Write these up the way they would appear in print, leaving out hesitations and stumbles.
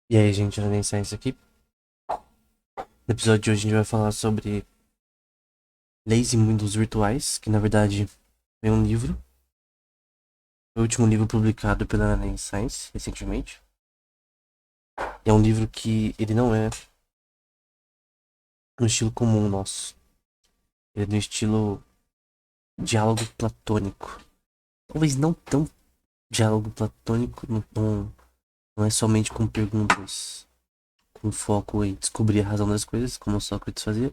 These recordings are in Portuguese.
E aí, gente, Enem Science aqui. No episódio de hoje a gente vai falar sobre leis e mundos virtuais, que na verdade é um livro. Foi o último livro publicado pela Enem Science, recentemente. E é um livro que ele não é no estilo comum nosso. Ele é no estilo diálogo platônico. Talvez não tão diálogo platônico, não é somente com perguntas com foco em descobrir a razão das coisas, como Sócrates fazia,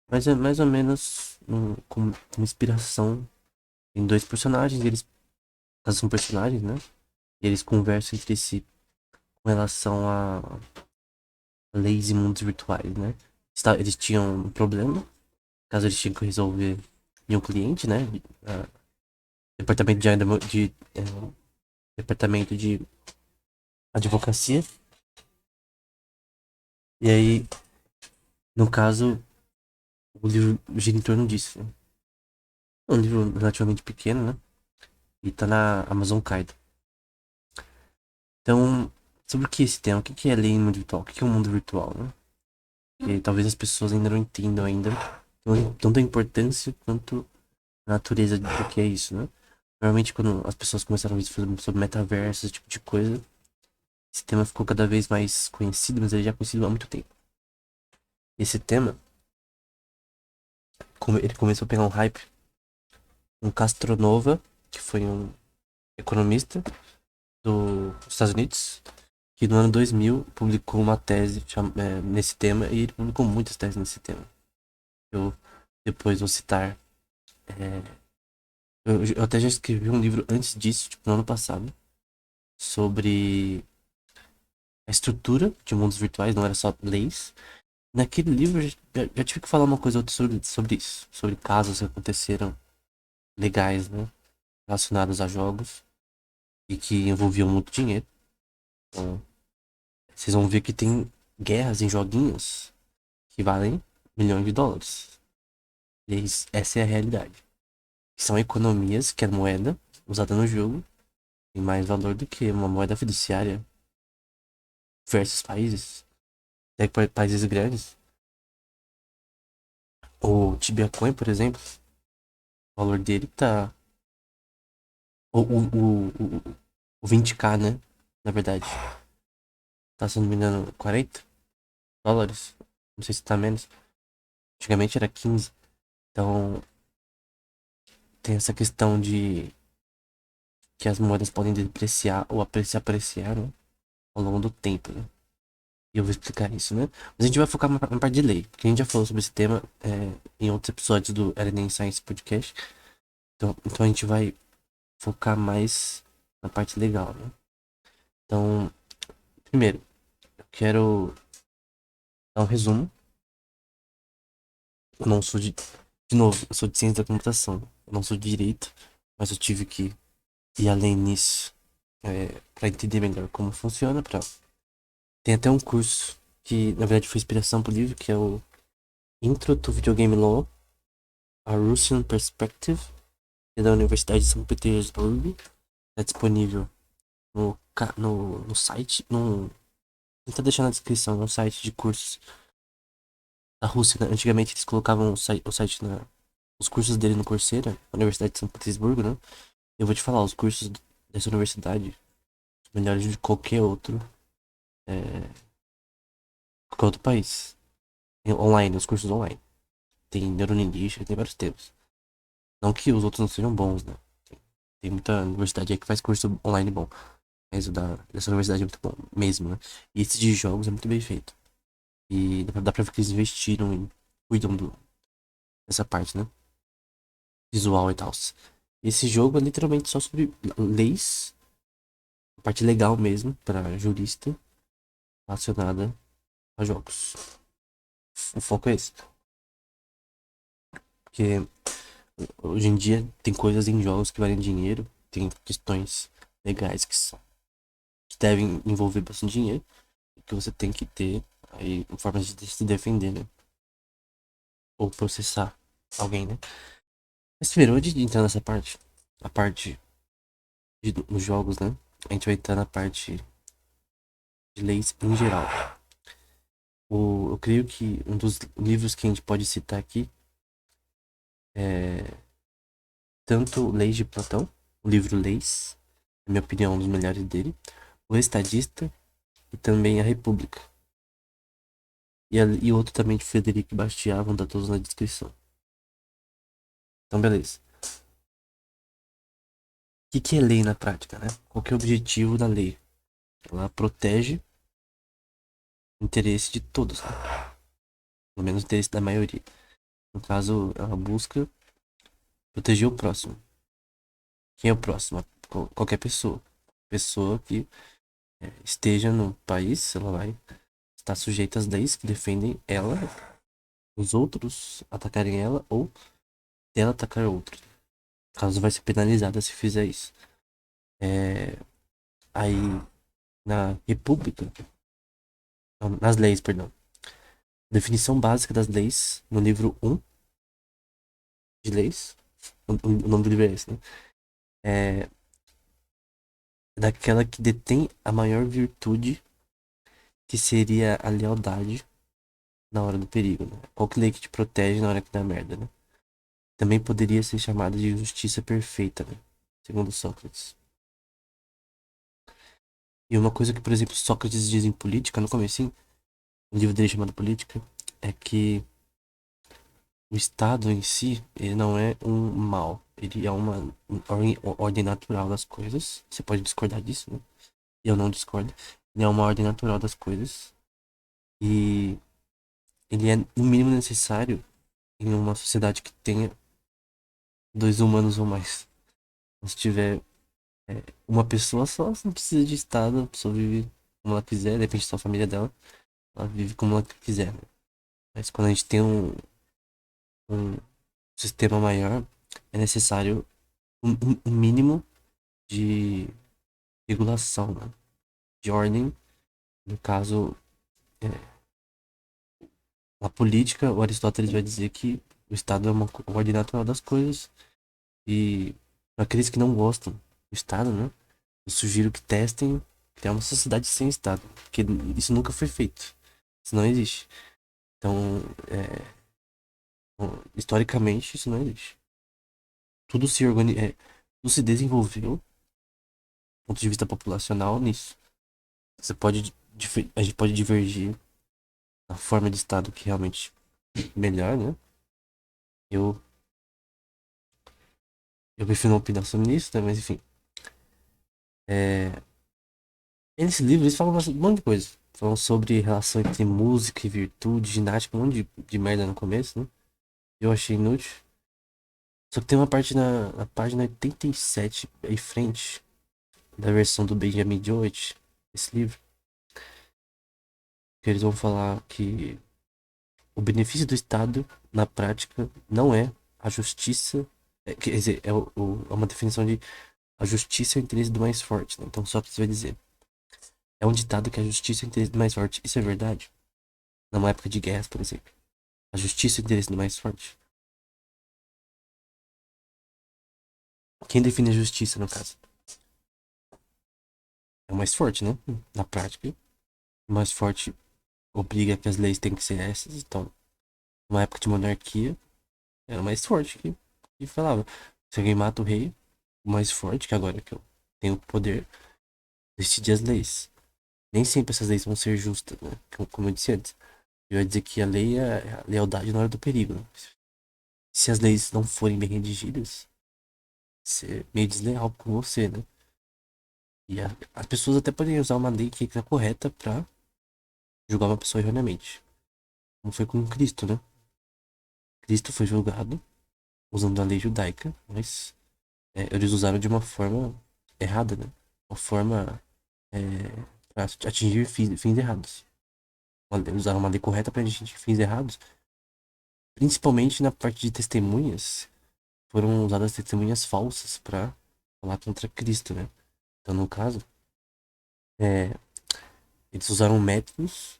mas é mais ou menos com uma inspiração em dois personagens. Eles são personagens, né? E eles conversam entre si com relação a leis e mundos virtuais, né? Eles tinham um problema, caso eles tinham que resolver em um cliente, né? Ah, departamento departamento de advocacia. E aí, no caso, o livro gira em torno disso, né? É um livro relativamente pequeno, né? E tá na Amazon Kindle. Então, sobre o que é esse tema? O que é lei e mundo virtual? O que é o mundo virtual, né? E talvez as pessoas ainda não entendam ainda tanto a importância quanto a natureza do que é isso, né? Normalmente quando as pessoas começaram a ver sobre metaverso, esse tipo de coisa, esse tema ficou cada vez mais conhecido, mas ele já é conhecido há muito tempo. Esse tema, ele começou a pegar um hype, um Castronova, que foi um economista dos Estados Unidos, que no ano 2000 publicou uma tese nesse tema, e ele publicou muitas teses nesse tema. Eu depois vou citar. é, eu até já escrevi um livro antes disso, tipo, no ano passado, sobre a estrutura de mundos virtuais, não era só leis. Naquele livro eu já tive que falar uma coisa ou outra sobre isso, sobre casos que aconteceram legais, né, relacionados a jogos e que envolviam muito dinheiro. Então, vocês vão ver que tem guerras em joguinhos que valem milhões de dólares. Essa é a realidade. São economias que a moeda usada no jogo tem mais valor do que uma moeda fiduciária versus países, até países grandes. O Tibia Coin, por exemplo, o valor dele tá. O 20k, né? Na verdade, tá, se não me engano, US$ 40. Não sei se tá menos. Antigamente era 15. Então, tem essa questão de que as moedas podem depreciar ou apreciar, né? Ao longo do tempo, né? E eu vou explicar isso, né? Mas a gente vai focar na parte de lei, porque a gente já falou sobre esse tema em outros episódios do Enem Science Podcast. Então a gente vai focar mais na parte legal, né? Então, primeiro, eu quero dar um resumo. Eu não sou de novo, eu sou de ciência da computação. Eu não sou de direito, mas eu tive que ir além nisso para entender melhor como funciona. Tem até um curso que, na verdade, foi inspiração pro livro, que é o Intro to Video Game Law, a Russian Perspective, que é da Universidade de São Petersburgo. Está disponível no site, vou tentar deixar na descrição, no site de cursos da Rússia, né? Antigamente eles colocavam o site os cursos dele no Coursera, na Universidade de São Petersburgo, né? Eu vou te falar, os cursos dessa universidade são melhores de é, qualquer outro país. Online, os cursos online. Tem neurolinguística, tem vários temas. Não que os outros não sejam bons, né? Tem muita universidade aí que faz curso online bom. Mas dessa universidade é muito bom mesmo, né? E esse de jogos é muito bem feito. E dá pra ver que eles investiram e cuidam dessa parte, né? Visual e tal. Esse jogo é literalmente só sobre leis, a parte legal mesmo, pra jurista, relacionada a jogos. O foco é esse. Porque hoje em dia tem coisas em jogos que valem dinheiro, tem questões legais que devem envolver bastante dinheiro, e que você tem que ter aí formas de se defender, né? Ou processar alguém, né? Mas primeiro, antes de entrar nessa parte, a parte dos jogos, né? A gente vai entrar na parte de leis em geral. Eu creio que um dos livros que a gente pode citar aqui é tanto Leis de Platão, o livro Leis, na minha opinião, um dos melhores dele, O Estadista e também A República. E outro também de Frederico Bastiat, vão estar todos na descrição. Então, beleza. O que é lei na prática, né? Qual que é o objetivo da lei? Ela protege o interesse de todos, né? Pelo menos o interesse da maioria. No caso, ela busca proteger o próximo. Quem é o próximo? Qualquer pessoa. Pessoa que esteja no país, ela vai estar sujeita às leis que defendem ela, os outros atacarem ela ou ela atacar outros. Caso vai ser penalizada se fizer isso. Aí, na República, não, nas leis, perdão. Definição básica das leis, no livro 1 de leis. O nome do livro é esse, né? É daquela que detém a maior virtude, que seria a lealdade na hora do perigo, né? Qual que lei que te protege na hora que dá merda, né? Também poderia ser chamada de justiça perfeita, né? Segundo Sócrates. E uma coisa que, por exemplo, Sócrates diz em Política, no comecinho, um livro dele chamado Política, é que o Estado em si, ele não é um mal. Ele é uma ordem natural das coisas. Você pode discordar disso, né? Eu não discordo. Ele é uma ordem natural das coisas. E ele é no mínimo necessário em uma sociedade que tenha dois humanos ou mais. Se tiver uma pessoa só, você não precisa de Estado, a pessoa vive como ela quiser, depende da sua família dela, ela vive como ela quiser, né? Mas quando a gente tem um sistema maior, é necessário um mínimo de regulação, né? De ordem. No caso, é, a política, o Aristóteles vai dizer que o Estado é uma ordem natural das coisas. E para aqueles que não gostam do Estado, né? Eu sugiro que testem criar uma sociedade sem Estado. Porque isso nunca foi feito. Isso não existe. Então, historicamente, isso não existe. Tudo tudo se desenvolveu, do ponto de vista populacional, nisso. Você pode, a gente pode divergir na forma de Estado que realmente é melhor, né? Eu, eu prefiro uma opinião sobre isso, né? Mas enfim. É, nesse livro eles falam um monte de coisa. Falam sobre relação entre música e virtude, ginástica, um monte de merda no começo, né? Eu achei inútil. Só que tem uma parte na página 87 aí frente, da versão do Benjamin Jowett, esse livro, que eles vão falar que o benefício do Estado, na prática, não é a justiça. Quer dizer, é uma definição de a justiça é o interesse do mais forte, né? Então Sócrates vai dizer. É um ditado que a justiça é o interesse do mais forte. Isso é verdade? Numa época de guerras, por exemplo. A justiça é o interesse do mais forte. Quem define a justiça, no caso? É o mais forte, né? Na prática. O mais forte obriga que as leis têm que ser essas. Então, numa época de monarquia, era o mais forte que falava. Se alguém mata o rei, o mais forte, que agora que eu tenho o poder, decide as leis. Nem sempre essas leis vão ser justas, né? Como eu disse antes. Eu ia dizer que a lei é a lealdade na hora do perigo, né? Se as leis não forem bem redigidas, ser meio desleal com você, né? E as pessoas até podem usar uma lei que é correta pra julgar uma pessoa erroneamente. Como foi com Cristo, né? Cristo foi julgado usando a lei judaica, mas eles usaram de uma forma errada, né? Uma forma é, pra atingir fins errados. Usaram uma lei correta pra atingir fins errados. Principalmente na parte de testemunhas, foram usadas testemunhas falsas pra falar contra Cristo, né? Então, no caso, é, eles usaram métodos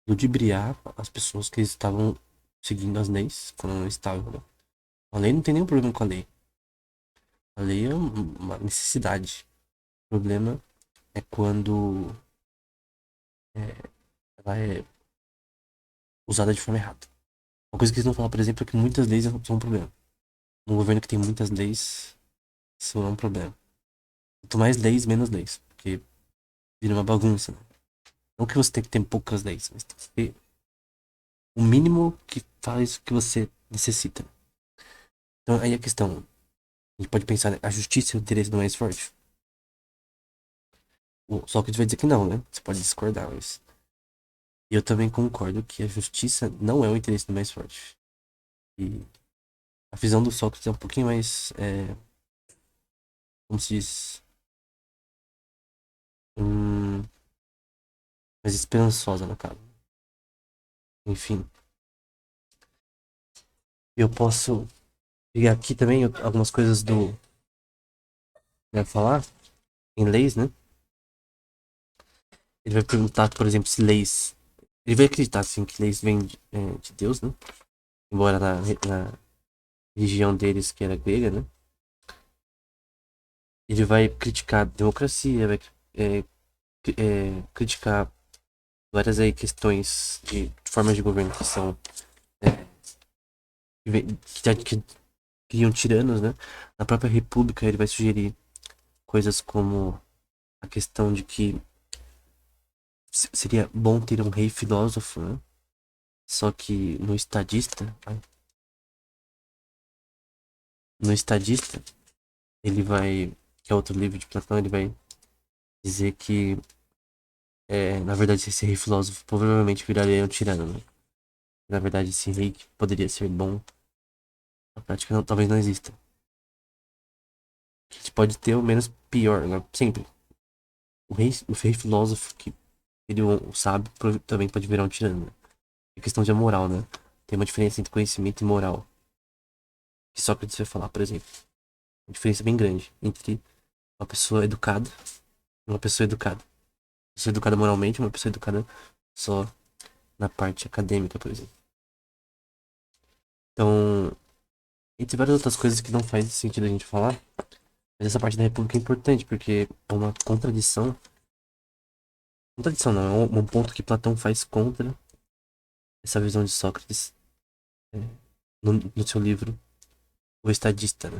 ludibriar as pessoas que estavam seguindo as leis quando não estavam, né? A lei não tem nenhum problema com a lei. A lei é uma necessidade. O problema é quando ela é usada de forma errada. Uma coisa que eles não falam, por exemplo, é que muitas leis são um problema. Um governo que tem muitas leis, isso é um problema. Quanto mais leis, menos leis. Porque vira uma bagunça, né? Não que você tem que ter poucas leis, mas tem que ter o mínimo que faz o que você necessita. Então aí a questão, a gente pode pensar, né? A justiça e o interesse do mais forte. O Sócrates vai dizer que não, né? Você pode discordar, mas eu também concordo que a justiça não é o interesse do mais forte. E a visão do Sócrates é um pouquinho mais, como se diz, hum, mais esperançosa no caso. Enfim, eu posso pegar aqui também algumas coisas do, vai falar em leis, né? Ele vai perguntar, por exemplo, se leis, ele vai acreditar assim que leis vêm de Deus, né? Embora na religião deles que era grega, né? Ele vai criticar a democracia, vai é, criticar várias aí questões de formas de governo que são é, que criam tiranos, né? Na própria república ele vai sugerir coisas como a questão de que seria bom ter um rei filósofo, né? Só que no estadista ele vai, que é outro livro de Platão, ele vai dizer que na verdade esse rei filósofo provavelmente viraria um tirano, né? Na verdade esse rei que poderia ser bom, na prática não, talvez não exista. A gente pode ter o menos pior, né? Sempre. O rei filósofo que ele o sábio também pode virar um tirano, né? É questão de moral, né? Tem uma diferença entre conhecimento e moral. Que Sócrates vai falar, por exemplo. Uma diferença bem grande entre uma pessoa educada e uma pessoa educada. Uma pessoa educada moralmente e uma pessoa educada só na parte acadêmica, por exemplo. Então, entre várias outras coisas que não faz sentido a gente falar, mas essa parte da República é importante, porque é uma contradição. Contradição não, é um ponto que Platão faz contra essa visão de Sócrates é, no seu livro O Estadista, né?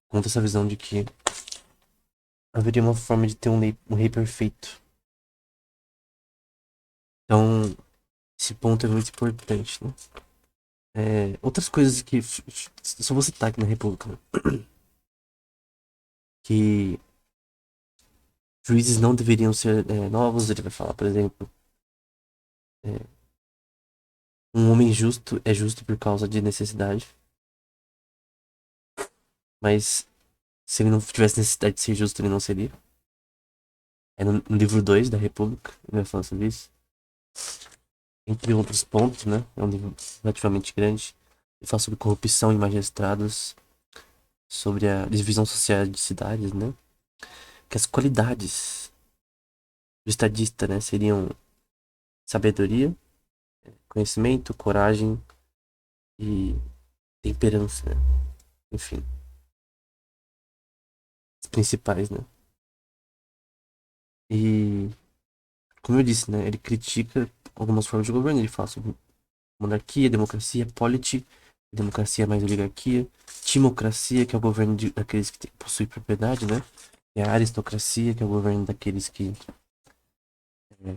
Contra essa visão de que haveria uma forma de ter um rei perfeito. Então, esse ponto é muito importante, né? Outras coisas que só vou citar aqui na República, né? Que juízes não deveriam ser novos. Ele vai falar, por exemplo, é, um homem justo é justo por causa de necessidade, mas se ele não tivesse necessidade de ser justo, ele não seria. É no livro 2 da República, ele vai falar sobre isso. Entre outros pontos, né? É um livro relativamente grande. Ele fala sobre corrupção em magistrados, sobre a divisão social de cidades, né? Que as qualidades do estadista, né, seriam sabedoria, conhecimento, coragem e temperança, né? Enfim, as principais, né? E, como eu disse, né, ele critica algumas formas de governo. Ele fala sobre monarquia, democracia, polity, democracia mais oligarquia, timocracia, que é o governo daqueles que possuem propriedade, né? E a aristocracia, que é o governo daqueles que é,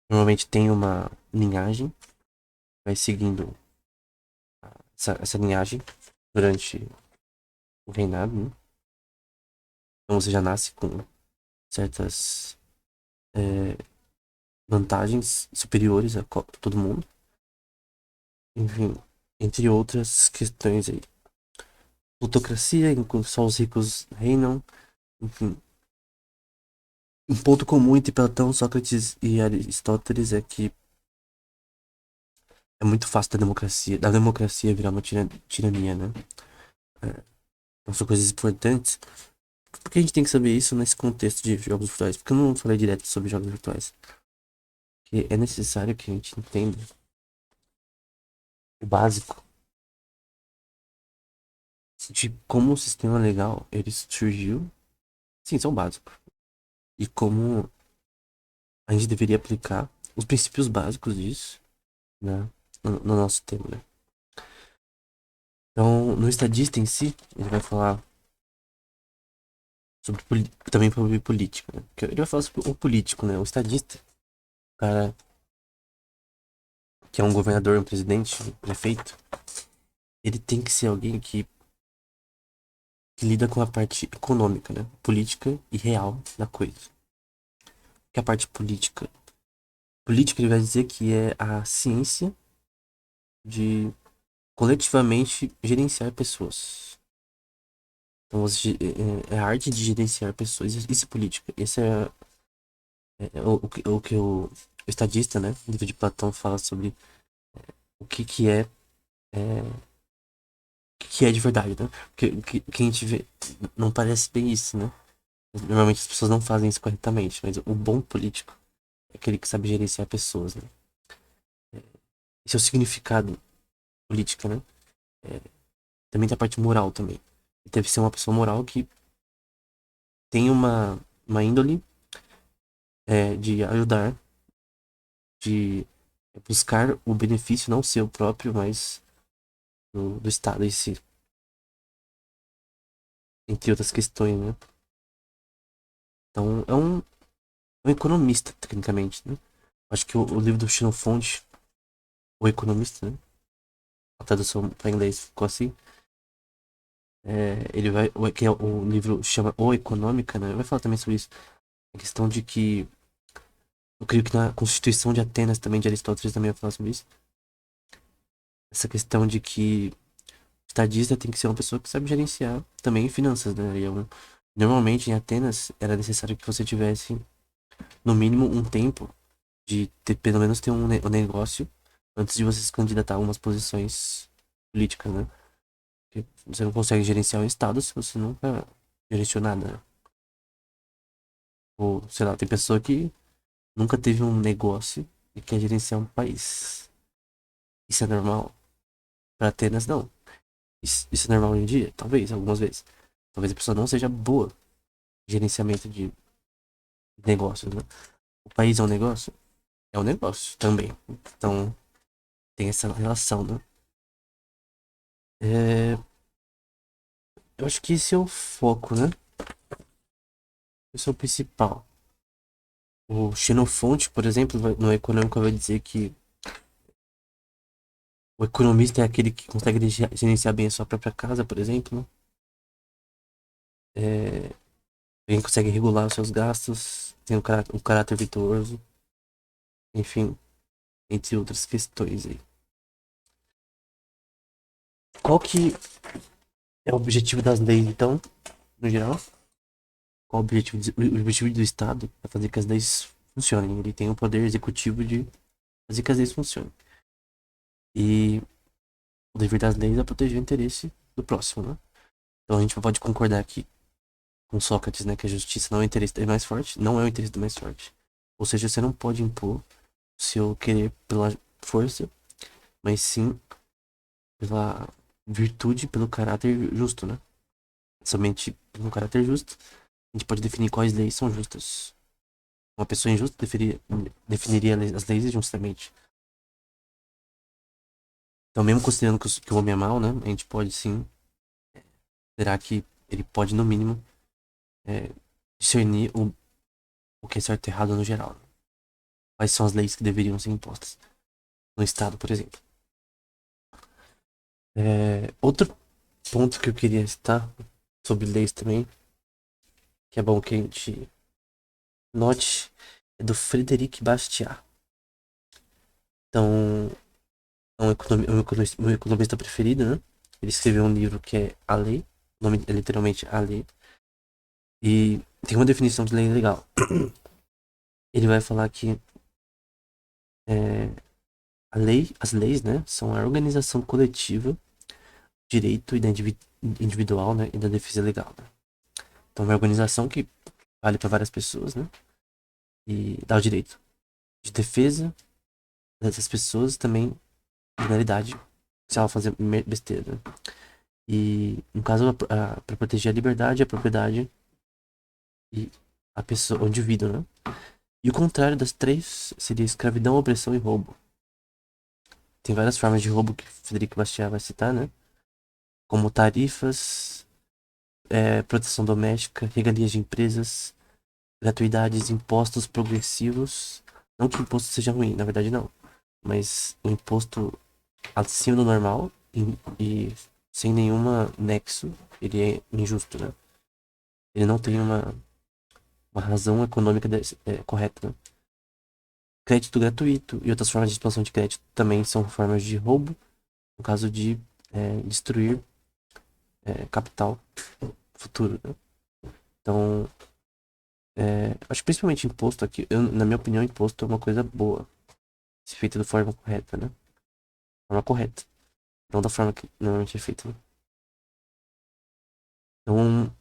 normalmente tem uma linhagem, vai seguindo essa linhagem durante o reinado, né? Então você já nasce com certas é, vantagens superiores a todo mundo. Enfim, entre outras questões aí. Plutocracia, em que só os ricos reinam. Enfim, um ponto comum entre Platão, Sócrates e Aristóteles é que é muito fácil da democracia virar uma tirania, né? É, então são coisas importantes. Por que a gente tem que saber isso nesse contexto de jogos virtuais? Porque eu não falei direto sobre jogos virtuais. Que é necessário que a gente entenda o básico de como o sistema legal ele surgiu. Sim, são básicos. E como a gente deveria aplicar os princípios básicos disso, né, no nosso tema, né? Então, no estadista em si, ele vai falar sobre também sobre política, né? Porque ele vai falar sobre o político, né? O estadista, o cara que é um governador, um presidente, um prefeito, ele tem que ser alguém que lida com a parte econômica, né? Política e real da coisa. Que é a parte política. Política ele vai dizer que é a ciência de coletivamente gerenciar pessoas. Então, é a arte de gerenciar pessoas. Isso é política. Esse é o que o estadista, né? O livro de Platão fala sobre o é o que é de verdade, né? Porque o que a gente vê não parece bem isso, né? Normalmente as pessoas não fazem isso corretamente, mas o bom político é aquele que sabe gerenciar pessoas, né? Esse é o significado política, né? É, também tem a parte moral também. Ele deve ser uma pessoa moral que tem uma índole de ajudar, de buscar o benefício não seu próprio, mas do Estado em si, entre outras questões, né? Então, um economista, tecnicamente, né? Acho que o livro do Xenofonte, O Economista, né? A tradução para inglês ficou assim. Ele vai, que é o livro chama O Econômica, né? Vai falar também sobre isso. A questão de que, eu creio que na Constituição de Atenas também, de Aristóteles, também vai falar sobre isso. Essa questão de que o estadista tem que ser uma pessoa que sabe gerenciar também finanças, né? Normalmente em Atenas era necessário que você tivesse, no mínimo, um tempo de ter, pelo menos ter um negócio antes de você se candidatar a algumas posições políticas, né? Porque você não consegue gerenciar o Estado se você nunca gerenciou nada, né? Ou, sei lá, tem pessoa que nunca teve um negócio e quer gerenciar um país. Isso é normal? Para Atenas, não. Isso é normal hoje em dia? Talvez, algumas vezes. Talvez a pessoa não seja boa em gerenciamento de negócios, né? O país é um negócio? É um negócio também. Então, tem essa relação, né? É, eu acho que esse é o foco, né? Esse é o principal. O Xenofonte, por exemplo, no Econômico vai dizer que o economista é aquele que consegue gerenciar bem a sua própria casa, por exemplo, né? Ele consegue regular os seus gastos, tem um caráter virtuoso, enfim, entre outras questões aí. Qual que é o objetivo das leis, então, no geral? Qual o objetivo do Estado é fazer que as leis funcionem. Ele tem o poder executivo de fazer que as leis funcionem. E o dever das leis é proteger o interesse do próximo, né? Então a gente pode concordar aqui com Sócrates, né, que a justiça não é o interesse do mais forte, não é o interesse do mais forte. Ou seja, você não pode impor o seu querer pela força, mas sim pela virtude, pelo caráter justo, né? Somente pelo caráter justo, a gente pode definir quais leis são justas. Uma pessoa injusta definiria as leis injustamente. Então, mesmo considerando que o homem é mau, né? A gente pode sim considerar que ele pode, no mínimo, é, discernir o que é certo e errado no geral, né? Quais são as leis que deveriam ser impostas no Estado, por exemplo. Outro ponto que eu queria citar sobre leis também, que é bom que a gente note, é do Frederic Bastiat. Então, é um economista preferido, né? Ele escreveu um livro que é A Lei, o nome é literalmente A Lei, e tem uma definição de lei legal. Ele vai falar que é, as leis, né, são a organização coletiva, direito e da individual, né, e da defesa legal, né? Então, é uma organização que vale para várias pessoas, né, e dá o direito de defesa dessas pessoas também, penalidade se ela fazer besteira, né? E, no caso, para proteger a liberdade, a propriedade e a pessoa, o indivíduo, né? E o contrário das três seria escravidão, opressão e roubo. Tem várias formas de roubo que Frederico Bastiat vai citar, né? Como tarifas, proteção doméstica, regalias de empresas, gratuidades, impostos progressivos. Não que o imposto seja ruim, na verdade não. Mas o imposto acima do normal e sem nenhuma nexo, ele é injusto, né? Ele não tem uma razão econômica correta, né? Crédito gratuito e outras formas de expansão de crédito também são formas de roubo, no caso de destruir capital futuro, né? Então, acho que principalmente imposto aqui, na minha opinião, imposto é uma coisa boa, se feita da forma correta, né? Forma correta, não da forma que normalmente é feita, né? Então,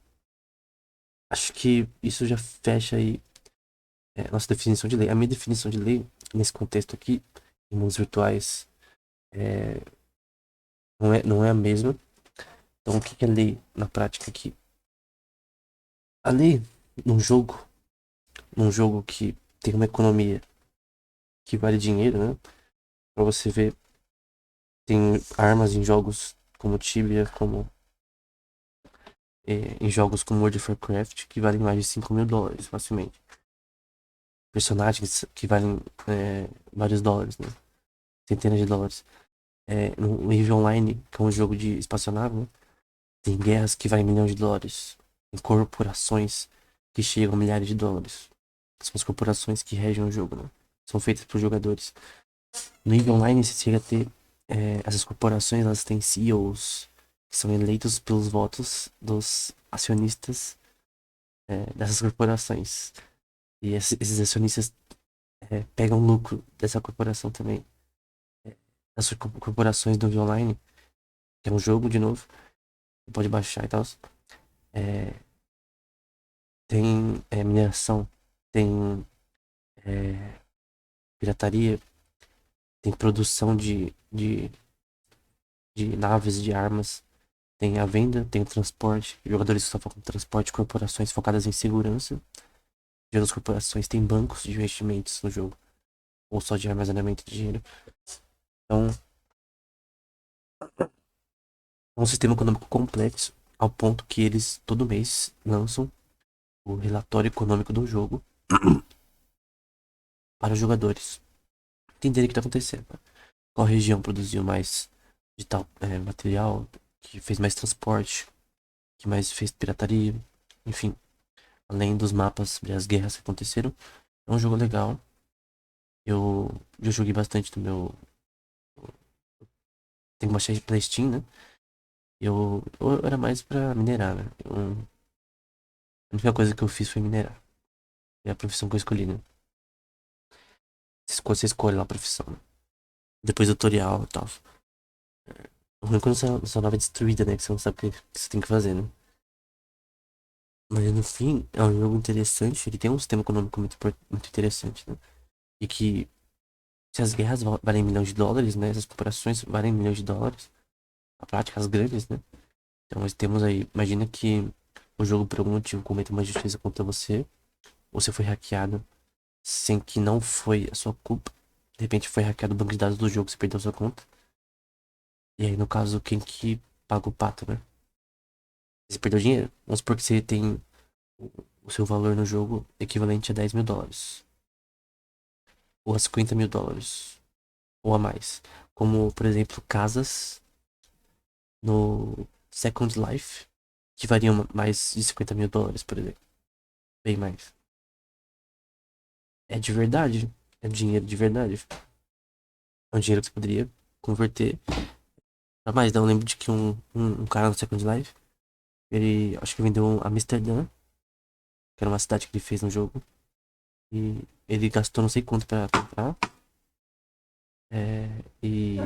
acho que isso já fecha aí nossa definição de lei. A minha definição de lei, nesse contexto aqui, em mundos virtuais, é, não é a mesma. Então, o que que é lei na prática aqui? A lei, num jogo, num jogo que tem uma economia que vale dinheiro, né? Pra você ver, tem armas em jogos como Tibia, como em jogos como World of Warcraft, que valem mais de US$ 5.000 facilmente. Personagens que valem vários dólares, né? Centenas de dólares. No Eve Online, que é um jogo de espaçonave, né? Tem guerras que valem milhões de dólares. Tem corporações que chegam a milhares de dólares. São as corporações que regem o jogo, né? São feitas por jogadores. No Eve Online, você chega a ter essas corporações, elas têm CEOs que são eleitos pelos votos dos acionistas dessas corporações. E esses acionistas pegam lucro dessa corporação também. As corporações do Eve Online, que é um jogo de novo, você pode baixar e tal. É, tem mineração, tem é, pirataria, tem produção de naves, de armas, tem a venda, tem o transporte, jogadores que só focam no transporte, corporações focadas em segurança. Já as corporações têm bancos de investimentos no jogo, ou só de armazenamento de dinheiro. Então, é um sistema econômico complexo, ao ponto que eles todo mês lançam o relatório econômico do jogo para os jogadores entenderem o que está acontecendo. Qual região produziu mais de tal material, que fez mais transporte, que mais fez pirataria, enfim, além dos mapas sobre as guerras que aconteceram. É um jogo legal. Eu já joguei bastante no meu. Tenho bastante pra Steam, né? Eu era mais pra minerar, né? A única coisa que eu fiz foi minerar. É a profissão que eu escolhi, né? Você escolhe lá a profissão, né? Depois tutorial e tal. O ruim é quando sua nave é destruída, né? Que você não sabe o que você tem que fazer, né? Mas no fim, é um jogo interessante. Ele tem um sistema econômico muito interessante, né? E que se as guerras valem milhões de dólares, né? Essas corporações valem milhões de dólares. Na prática, as grandes, né? Então nós temos aí. Imagina que o jogo, por algum motivo, cometa uma injustiça contra você. Ou você foi hackeado sem que não foi a sua culpa. De repente foi hackeado o banco de dados do jogo, você perdeu sua conta. E aí, no caso, quem que paga o pato, né? Você perdeu dinheiro. Vamos supor que você tem o seu valor no jogo equivalente a US$ 10.000. Ou a US$ 50.000. Ou a mais. Como, por exemplo, casas no Second Life, que variam mais de US$ 50.000, por exemplo. Bem mais. É de verdade. É dinheiro de verdade. É um dinheiro que você poderia converter pra mais. Então, eu lembro de que um cara no Second Life, ele acho que vendeu Amsterdã, que era uma cidade que ele fez no jogo. E ele gastou não sei quanto pra comprar. E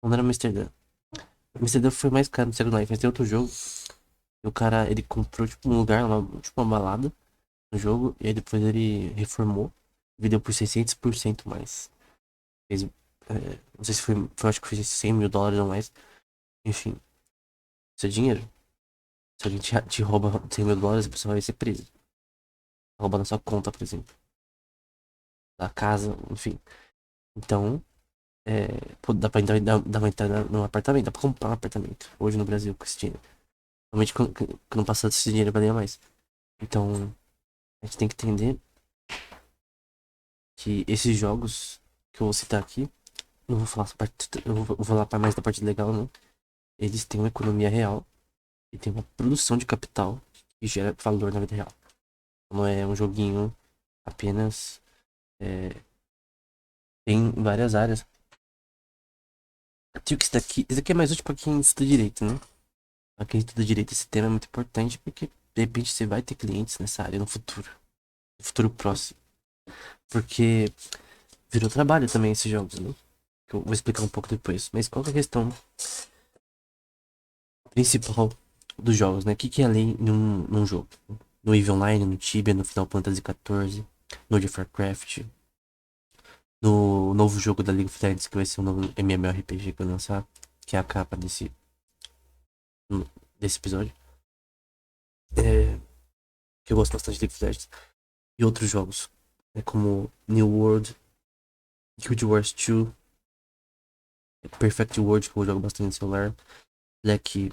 não era Amsterdã. Amsterdã foi mais caro no Second Life, mas tem outro jogo. E o cara, ele comprou tipo um lugar, tipo uma balada no jogo. E aí depois ele reformou. Vendeu por 600% mais. Fez, não sei se foi, acho que foi US$ 100.000 ou mais. Enfim, isso é dinheiro. Se alguém te rouba US$ 100.000, a pessoa vai ser presa. roubar na sua conta, por exemplo. Da casa, enfim. Então, pô, dá pra entrar, dá pra entrar num apartamento, dá pra comprar um apartamento. Hoje no Brasil, com esse dinheiro. Realmente, quando passar esse dinheiro, valia mais. Então, a gente tem que entender que esses jogos que eu vou citar aqui, não vou falar, vou falar mais da parte legal, não. Eles têm uma economia real e tem uma produção de capital que gera valor na vida real. Não é um joguinho apenas. é, Tem várias áreas. Tipo que esse daqui é mais útil pra quem estuda direito, né? Pra quem estuda direito, esse tema é muito importante porque de repente você vai ter clientes nessa área no futuro. No futuro próximo. Porque virou trabalho também esses jogos, né? Que eu vou explicar um pouco depois. Mas qual que é a questão principal dos jogos, né? O que é a lei num jogo? No EVE Online, no Tibia, no Final Fantasy XIV, no World of Warcraft, no novo jogo da League of Legends, que vai ser um novo MMORPG que eu lançar, que é a capa desse episódio. Que eu gosto bastante de League of Legends. E outros jogos, como New World, Guild Wars 2, Perfect World, que eu jogo bastante no celular, Black,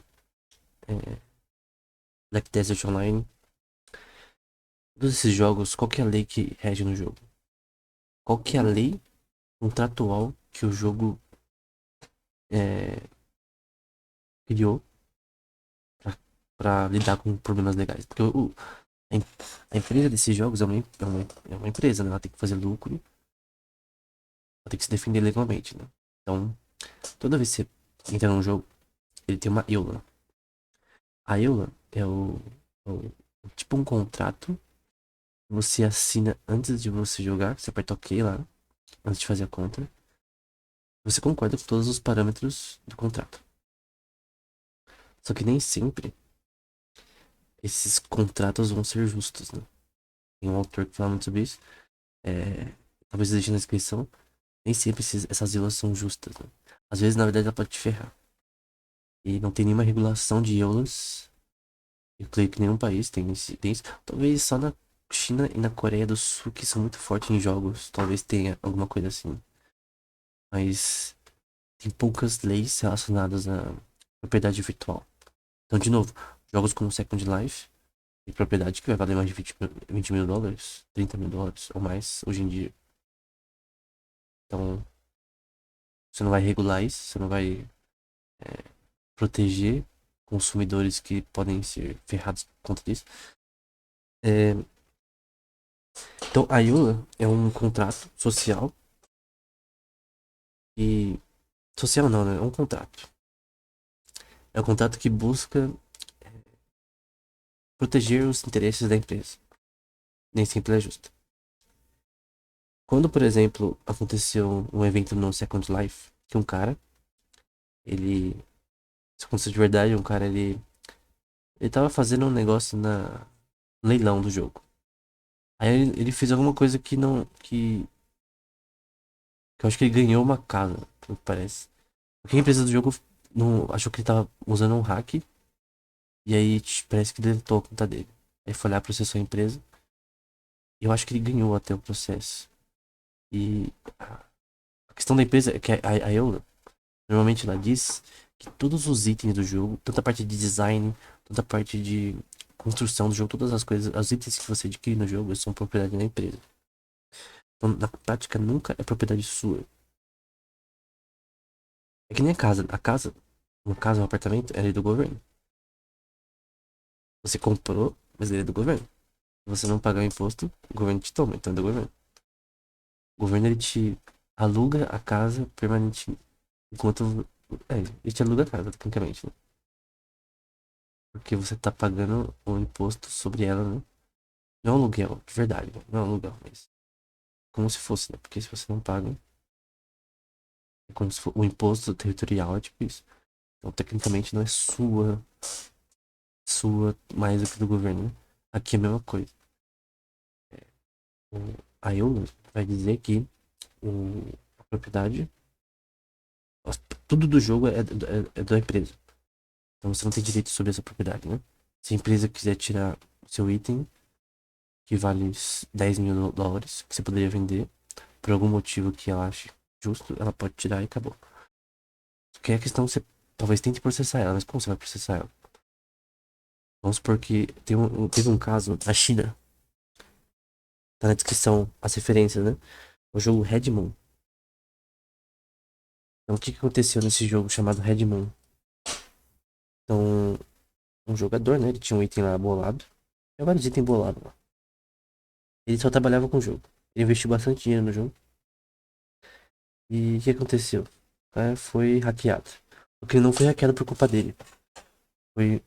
é, Black Desert Online. Todos esses jogos, qual que é a lei que rege no jogo? Qual que é a lei contratual que o jogo é, criou para lidar com problemas legais? Porque a, em- a empresa desses jogos é uma empresa, né? Ela tem que fazer lucro, ela tem que se defender legalmente, né? Então, toda vez que você entra num jogo, ele tem uma EULA. A EULA é tipo um contrato que você assina antes de você jogar, você aperta OK lá, antes de fazer a conta. Você concorda com todos os parâmetros do contrato. Só que nem sempre esses contratos vão ser justos, né? Tem um autor que fala muito sobre isso. É, talvez deixe na descrição. Nem sempre essas EULAs são justas, né? Às vezes, na verdade, ela pode te ferrar. E não tem nenhuma regulação de EULAs. Eu creio que nenhum país tem isso. Talvez só na China e na Coreia do Sul, que são muito fortes em jogos. Talvez tenha alguma coisa assim. Mas tem poucas leis relacionadas à propriedade virtual. Então, de novo, jogos como Second Life tem propriedade que vai valer mais de 20 mil dólares, 30 mil dólares ou mais hoje em dia. Então, você não vai regular isso, você não vai proteger consumidores que podem ser ferrados por conta disso. É, então, a EULA é um contrato social e... Social não, né? É um contrato. É um contrato que busca proteger os interesses da empresa. Nem sempre é justo. Quando, por exemplo, aconteceu um evento no Second Life, que um cara, ele... Isso aconteceu de verdade, um cara, ele tava fazendo um negócio na leilão do jogo. Aí ele fez alguma coisa que não... Que eu acho que ele ganhou uma casa, pelo que parece. Porque a empresa do jogo não, achou que ele tava usando um hack. E aí parece que deletou a conta dele. Aí foi lá, processou a empresa. E eu acho que ele ganhou até o processo. E a questão da empresa é que a Eula, normalmente ela diz que todos os itens do jogo, tanto a parte de design, tanto a parte de construção do jogo, todas as coisas, os itens que você adquire no jogo são propriedade da empresa. Então, na prática, nunca é propriedade sua. É que nem a casa. A casa, no caso, um apartamento, é do governo. Você comprou, mas ele é do governo. Se você não pagar o imposto, o governo te toma, então é do governo. O governo ele te aluga a casa permanente enquanto. Ele te aluga a casa, tecnicamente, né? Porque você tá pagando o imposto sobre ela, né? Não é um aluguel, de verdade, né? Não é um aluguel, mas como se fosse, né? Porque se você não paga, é como se o imposto territorial é tipo isso. Então, tecnicamente, não é sua mais do que do governo, né? Aqui é a mesma coisa. A EULA vai dizer que a propriedade, tudo do jogo é da empresa. Então você não tem direito sobre essa propriedade, né? Se a empresa quiser tirar o seu item, que vale 10 mil dólares, que você poderia vender, por algum motivo que ela ache justo, ela pode tirar e acabou. Porque a questão você talvez tente processar ela, mas como você vai processar ela? Vamos supor que teve um caso na China, tá na descrição as referências, né? O jogo Red Moon. Então o que que aconteceu nesse jogo chamado Red Moon? Então, um jogador, né? Ele tinha um item lá bolado. Tinha vários itens bolados lá. Ele só trabalhava com o jogo. Ele investiu bastante dinheiro no jogo. E o que aconteceu? O cara foi hackeado. Porque ele não foi hackeado por culpa dele. Foi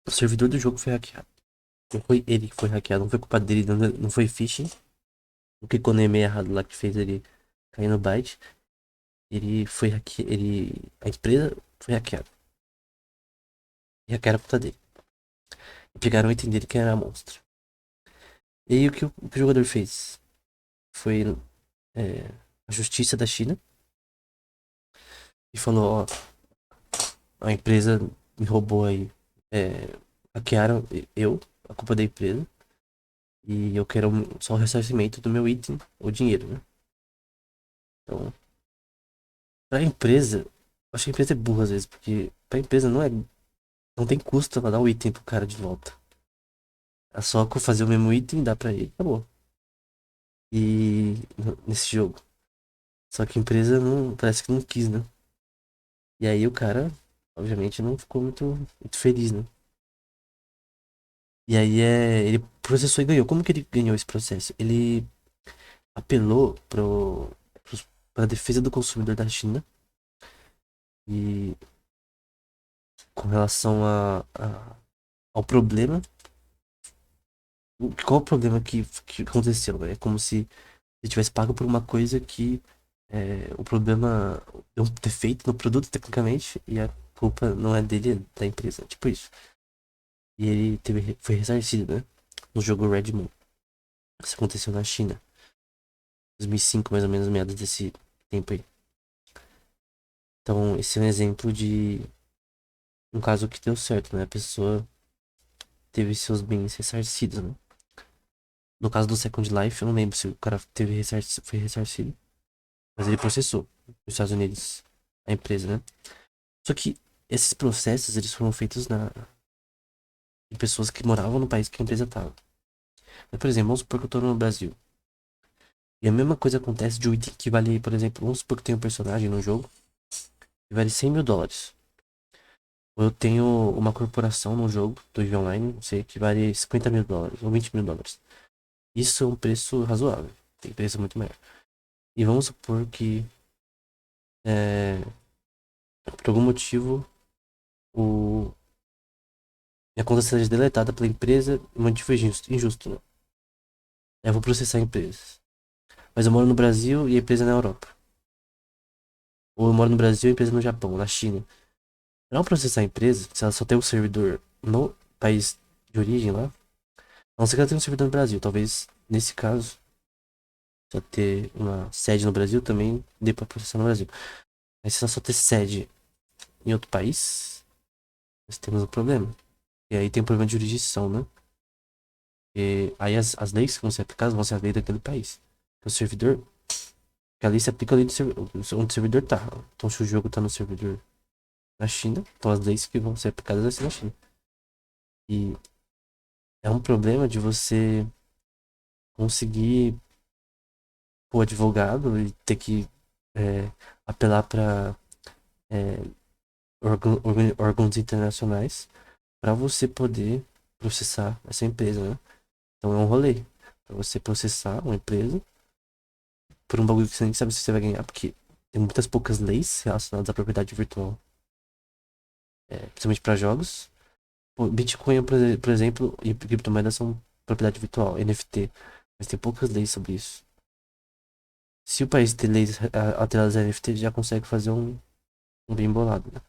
o servidor do jogo foi hackeado. Não foi ele que foi hackeado, não foi culpa dele, não foi phishing. O que o e-mail errado lá que fez ele cair no byte. Ele foi hackeado. A empresa foi hackeada. E hackearam a conta dele. E pegaram o item dele que era monstro. E aí o que o jogador fez? Foi a justiça da China e falou, ó, a empresa me roubou aí. Hackearam eu, a culpa da empresa. E eu quero só o ressarcimento do meu item, o dinheiro, né? Então, pra empresa, eu acho que a empresa é burra às vezes, porque pra empresa não tem custo ela dar o item pro cara de volta. É só fazer o mesmo item, dá pra ele, acabou. E nesse jogo. Só que a empresa não, parece que não quis, né? E aí o cara, obviamente, não ficou muito feliz, né? E aí ele processou e ganhou. Como que ele ganhou esse processo? Ele apelou pra defesa do consumidor da China e com relação ao problema. Qual o problema que aconteceu? É como se ele tivesse pago por uma coisa que o problema deu um defeito no produto, tecnicamente, e a culpa não é dele, é da empresa. Tipo isso. E ele foi ressarcido, né? No jogo Red Moon. Isso aconteceu na China. 2005, mais ou menos, meados desse tempo aí. Então, esse é um exemplo de um caso que deu certo, né? A pessoa teve seus bens ressarcidos, né? No caso do Second Life, eu não lembro se o cara foi ressarcido. Mas ele processou nos Estados Unidos a empresa, né? Só que esses processos, eles foram feitos em pessoas que moravam no país que a empresa estava. Mas, por exemplo, vamos supor que eu tô no Brasil. E a mesma coisa acontece de um item que vale, por exemplo, vamos supor que tem um personagem no jogo que vale 100 mil dólares. Ou eu tenho uma corporação no jogo do EVE Online, não sei, que vale 50 mil dólares ou 20 mil dólares. Isso é um preço razoável. Tem preço muito maior. E vamos supor que, é, por algum motivo, o, minha conta seja deletada pela empresa e um motivo injusto, né? Eu vou processar a empresa. Mas eu moro no Brasil e a empresa é na Europa. Ou eu moro no Brasil e a empresa no Japão, na China. Pra eu processar a empresa, se ela só tem um servidor no país de origem lá, a não ser que ela tenha um servidor no Brasil. Talvez, nesse caso, só ter uma sede no Brasil também dê pra processar no Brasil. Mas se ela só ter sede em outro país, nós temos um problema. E aí tem um problema de jurisdição, né? E aí as leis que vão ser aplicadas vão ser as leis daquele país. O servidor, que a lei se aplica ali onde o servidor tá. Então se o jogo tá no servidor na China, então as leis que vão ser aplicadas vai ser na China. E é um problema de você conseguir o advogado e ter que apelar para órgãos internacionais para você poder processar essa empresa, né? Então é um rolê para você processar uma empresa por um bagulho que você nem sabe se você vai ganhar, porque tem muitas poucas leis relacionadas à propriedade virtual, principalmente para jogos. O Bitcoin, por exemplo, e criptomoedas são propriedade virtual, NFT, mas tem poucas leis sobre isso. Se o país tem leis atreladas a NFT, já consegue fazer um bem bolado, né?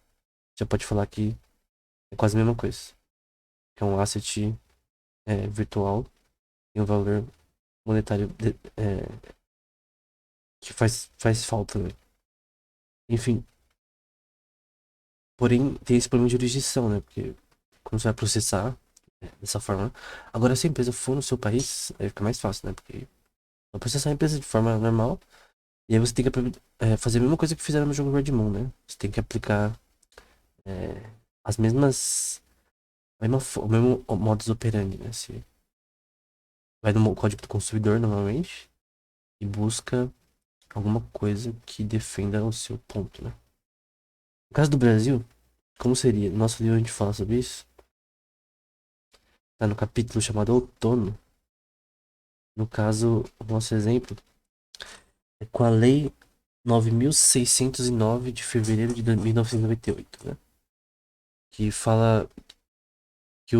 Já pode falar que é quase a mesma coisa. Que é um asset virtual e um valor monetário que faz falta, né? Enfim, porém tem esse problema de jurisdição, né? Porque quando você vai processar, dessa forma. Agora, se a empresa for no seu país, aí fica mais fácil, né? Porque vai processar a empresa de forma normal. E aí você tem que fazer a mesma coisa que fizeram no jogo Red Moon, né? Você tem que aplicar é, as mesmas. O mesmo modus operandi, né? Você vai no código do consumidor normalmente e busca alguma coisa que defenda o seu ponto, né? No caso do Brasil, como seria? No nosso livro a gente fala sobre isso. Tá no capítulo chamado Outono. No caso, o nosso exemplo é com a Lei 9.609 de fevereiro de 1998, né? Que fala que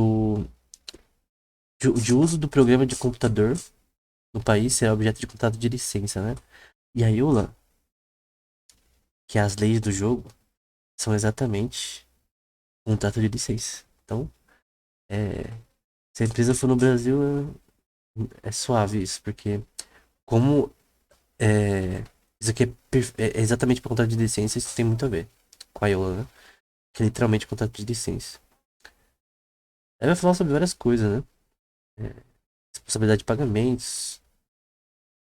de uso do programa de computador no país será objeto de contrato de licença, né? E a EULA, que é as leis do jogo, são exatamente contrato de licença. Então, é, se a empresa for no Brasil, é suave isso, porque como isso aqui é exatamente para contrato de licença, isso tem muito a ver com a EULA, né? Que é literalmente contrato de licença. Aí vai falar sobre várias coisas, né? É, responsabilidade de pagamentos,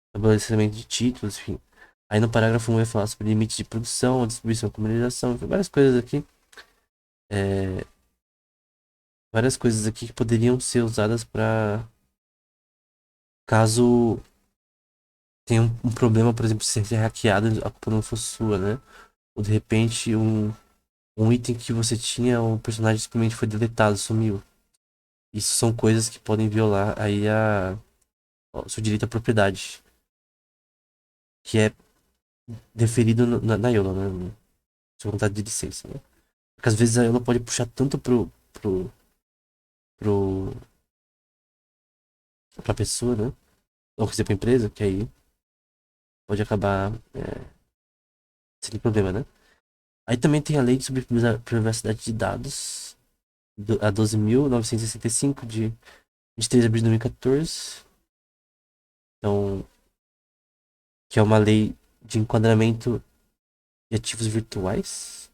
estabelecimento de títulos, enfim. Aí no parágrafo 1 vai falar sobre limite de produção, distribuição, comercialização, enfim, várias coisas aqui. É, várias coisas aqui que poderiam ser usadas para caso tenha um problema, por exemplo, se ser hackeado, a culpa não fosse sua, né? Ou de repente um item que você tinha, o personagem simplesmente foi deletado, sumiu. Isso são coisas que podem violar aí o seu direito à propriedade, que é deferido na EULA, né? No seu contrato de licença, né? Porque às vezes a EULA pode puxar tanto pro, pra pessoa, né? Ou quer dizer, pra empresa, que aí pode acabar sendo problema, né? Aí também tem a lei sobre privacidade de dados, a 12.965 de 3 de abril de 2014. Então, que é uma lei de enquadramento de ativos virtuais,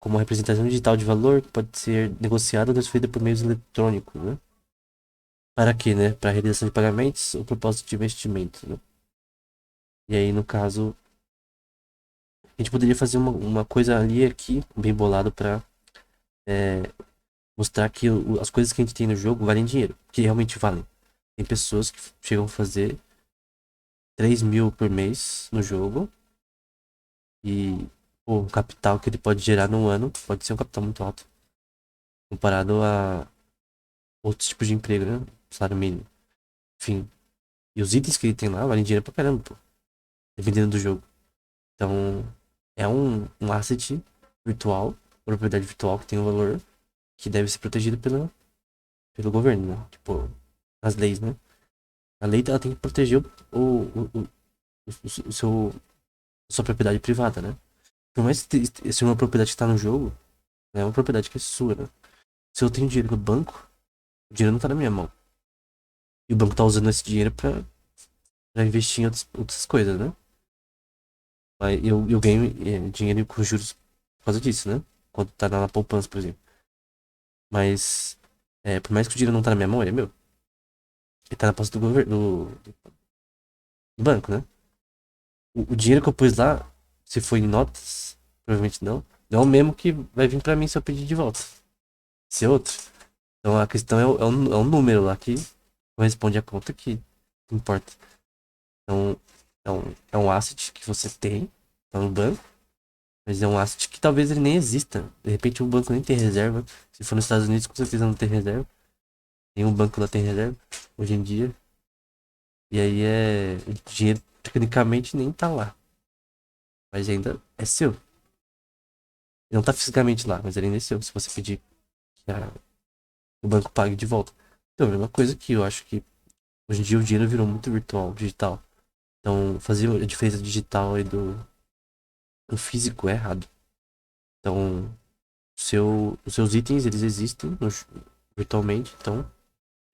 como a representação digital de valor que pode ser negociada ou transferida por meios eletrônicos, né? Para quê, né? Para realização de pagamentos ou propósito de investimento, né? E aí, no caso, a gente poderia fazer uma coisa ali aqui, bem bolado, para mostrar que as coisas que a gente tem no jogo valem dinheiro, que realmente valem. Tem pessoas que chegam a fazer 3.000 por mês no jogo e pô, o capital que ele pode gerar num ano pode ser um capital muito alto comparado a outros tipos de emprego, né? Salário mínimo. Enfim. E os itens que ele tem lá valem dinheiro pra caramba, pô. Dependendo do jogo. Então, é um asset virtual, propriedade virtual que tem um valor que deve ser protegido pelo governo, né? Tipo, as leis, né? A lei ela tem que proteger o seu, a sua propriedade privada, né? Por mais que se uma propriedade está no jogo, né, é uma propriedade que é sua, né? Se eu tenho dinheiro no banco, o dinheiro não tá na minha mão. E o banco tá usando esse dinheiro pra investir em outras coisas, né? Aí eu ganho dinheiro com juros por causa disso, né? Quando tá na poupança, por exemplo. Mas, por mais que o dinheiro não tá na minha mão, ele é meu. Ele tá na posse do governo, do banco, né? O dinheiro que eu pus lá, se foi em notas, provavelmente não. Não é o mesmo que vai vir pra mim se eu pedir de volta. Se é outro. Então a questão é um número lá que corresponde à conta que importa. Então, é um asset que você tem, tá no banco, mas é um asset que talvez ele nem exista. De repente o banco nem tem reserva. Se for nos Estados Unidos, com certeza não tem reserva. Nenhum banco lá tem reserva, hoje em dia. E aí o dinheiro tecnicamente nem tá lá. Mas ainda é seu. Ele não tá fisicamente lá, mas ele ainda é seu. Se você pedir que o banco pague de volta. Então, é uma coisa que eu acho que hoje em dia o dinheiro virou muito virtual, digital. Então, fazer a diferença digital e do físico é errado. Então, os seus itens, eles existem virtualmente, então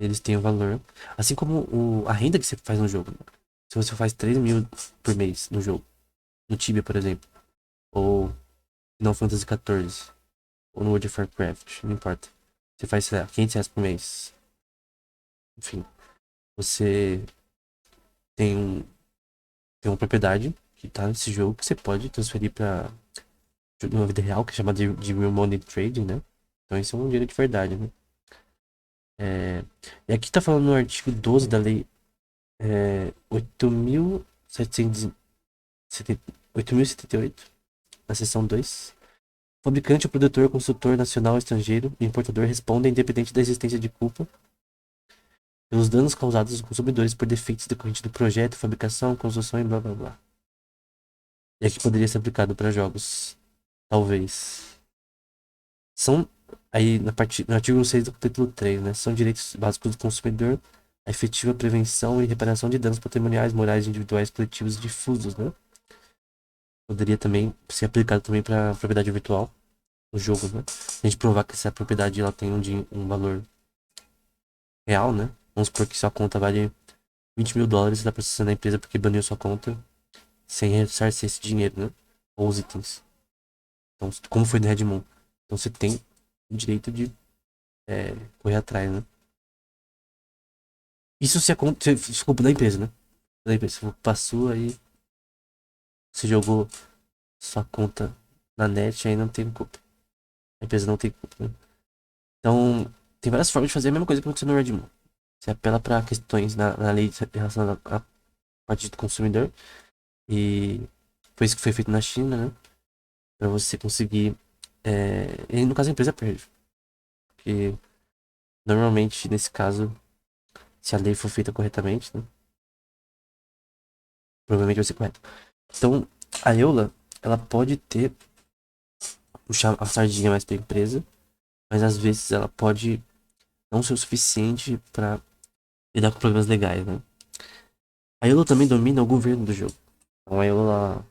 eles têm um valor. Assim como a renda que você faz no jogo. Se você faz 3.000 por mês no jogo, no Tibia, por exemplo, ou Final Fantasy XIV, ou no World of Warcraft, não importa. Você faz, sei lá, R$ 500 por mês. Enfim, você tem, um, tem uma propriedade que tá nesse jogo que você pode transferir pra uma vida real, que é chamada de Real Money Trading, né? Então isso é um dinheiro de verdade, né? É, e aqui tá falando no artigo 12 da lei 8.778, na seção 2. Fabricante, produtor, construtor nacional, estrangeiro e importador respondem independente da existência de culpa pelos danos causados aos consumidores por defeitos decorrentes do projeto, fabricação, construção e blá blá blá. E aqui poderia ser aplicado para jogos, talvez. São, aí no artigo 6 do capítulo 3, né? São direitos básicos do consumidor a efetiva prevenção e reparação de danos patrimoniais, morais, individuais, coletivos e difusos, né? Poderia também ser aplicado também para propriedade virtual no jogo, né? Se a gente provar que essa propriedade ela tem um valor real, né? Vamos supor que sua conta vale US$ 20.000, dá processando a empresa porque baniu sua conta sem ressarcir esse dinheiro, né? Ou os itens. Então, como foi no Redmond. Então você tem o direito de correr atrás, né? Isso se a conta. Se culpa da empresa, né? Da empresa. Se for culpa sua, aí você jogou sua conta na net, aí não tem culpa. A empresa não tem culpa, né? Então, tem várias formas de fazer a mesma coisa que aconteceu no Redmond. Você apela para questões na lei relacionadas à parte do consumidor. E foi isso que foi feito na China, né? Pra você conseguir. E no caso a empresa perde. Porque normalmente, nesse caso, se a lei for feita corretamente, né? Provavelmente vai ser correto. Então, a EULA, ela pode puxar a sardinha mais pra empresa, mas às vezes ela pode não ser o suficiente pra lidar com problemas legais, né? A EULA também domina o governo do jogo. Então a EULA.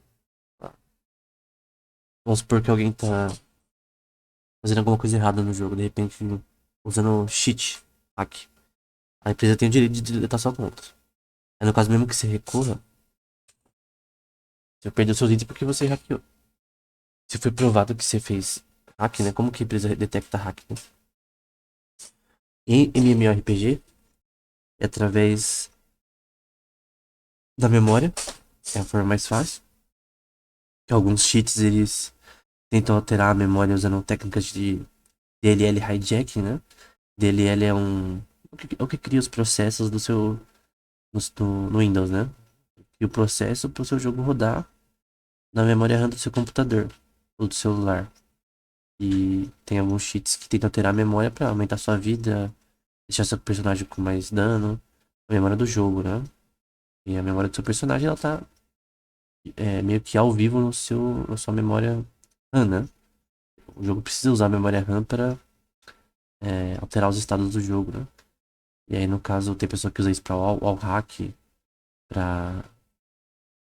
Vamos supor que alguém tá fazendo alguma coisa errada no jogo, de repente usando cheat, hack. A empresa tem o direito de deletar sua conta. Aí no caso mesmo que você recorra, você perdeu seus itens porque você hackeou. Se foi provado que você fez hack, né? Como que a empresa detecta hack, né? Em MMORPG, é através da memória, é a forma mais fácil. Que alguns cheats eles tentam alterar a memória usando técnicas de DLL hijacking, né? DLL é o que cria os processos do seu no Windows, né? E o processo para o seu jogo rodar na memória RAM do seu computador ou do celular. E tem alguns cheats que tentam alterar a memória para aumentar sua vida, deixar seu personagem com mais dano, a memória do jogo, né? E a memória do seu personagem ela tá meio que ao vivo na sua memória RAM, né? O jogo precisa usar a memória RAM para alterar os estados do jogo, né? E aí no caso tem pessoa que usa isso para wall hack, para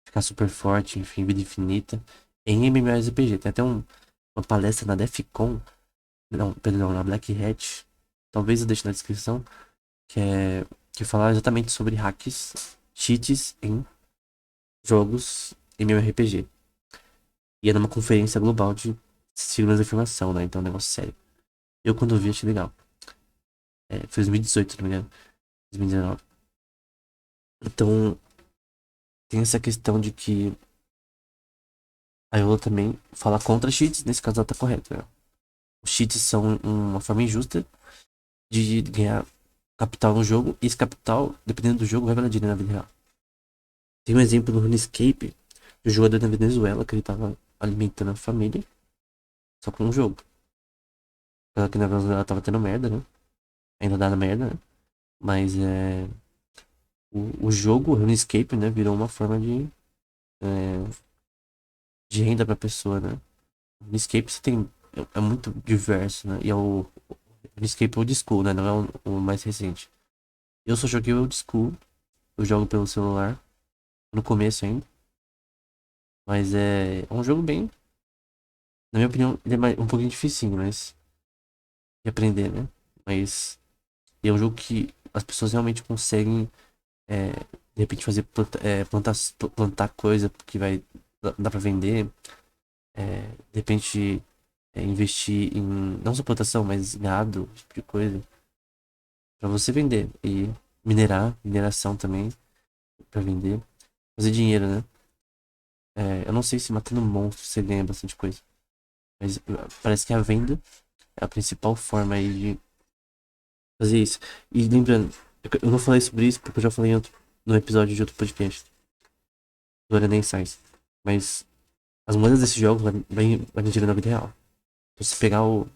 ficar super forte, enfim, vida infinita. Em MMORPG, tem até uma palestra na DEFCON, não, perdão, na Black Hat, talvez eu deixe na descrição, que é que fala exatamente sobre hacks, cheats em jogos MMORPG. E é numa conferência global de segurança da informação, né? Então é um negócio sério. Eu quando vi achei legal. Foi 2018, se não me engano. 2019. Então, tem essa questão de que a Iola também fala contra cheats, nesse caso ela tá correta, né? Os cheats são uma forma injusta de ganhar capital no jogo, e esse capital, dependendo do jogo, vai valer dinheiro na vida real. Tem um exemplo no RuneScape, do jogador da Venezuela, que ele tava alimentando a família, só com um jogo. Apesar que na Venezuela tava tendo merda, né? Ainda dá na merda, né? Mas o jogo, o RuneScape, né, virou uma forma de renda pra pessoa, né? O RuneScape você tem, é muito diverso, né? E é o RuneScape Old School, né? Não é o mais recente. Eu só joguei o Old School, eu jogo pelo celular, no começo ainda. Mas é um jogo bem, na minha opinião, ele é um pouquinho dificinho, mas de aprender, né? Mas é um jogo que as pessoas realmente conseguem, de repente, fazer plantar coisa que vai dar pra vender. De repente, investir em, não só plantação, mas gado, esse tipo de coisa, pra você vender. E mineração também, pra vender. Fazer dinheiro, né? Eu não sei se matando monstros você ganha bastante coisa. Mas parece que a venda é a principal forma aí de fazer isso. E lembrando, eu não falei sobre isso porque eu já falei no episódio de outro podcast. Do Arena Science. Mas as moedas desses jogos vai dinheiro na vida real. Se você pegar o